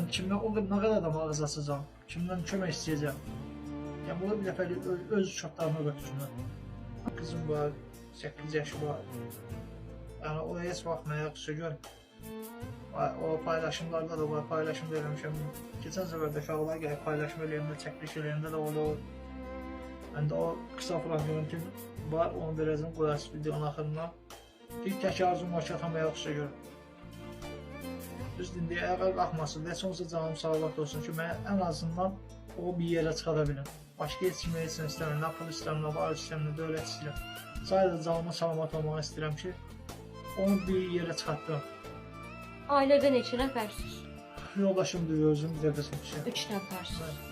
Hani kimden o ne kadar adam ağız açacağım, kimden kömək istəyəcəm. Yəni bunu bir dəfə öz uşaqlarına götürsünlər. Kızım var, 8 yaşı var. Yani o heç vaxt mənə yaxşı gör. O paylaşımlarda da var, paylaşım eləmişəm. Keçən səfər də uşaqlar gəlib paylaşım eləyəndə, çəkiliş eləyəndə də olur. Məndə o qısa fragmentim var, onu verəcəm, qoyarsın videonun axırına. Bir tək arzum var ki, atama yaxşı gör. Düz indi əgər qalxmasın, heç olsa canım sağlıq olsun ki, mən ən azından o bir yerə çıxara bilim. Başqa heç kimi heç istəmirəm, nə pul istəmirəm, nə var istəmirəm, nə dövlət istəyirəm. Sadəcə canıma salamat olmaq istəyirəm ki, onu bir yerə çıxartdım. Ailədə neçə nəfərsiniz? Yoldaşım da özüm, bir də qızım ki. 3 nəfərsiniz.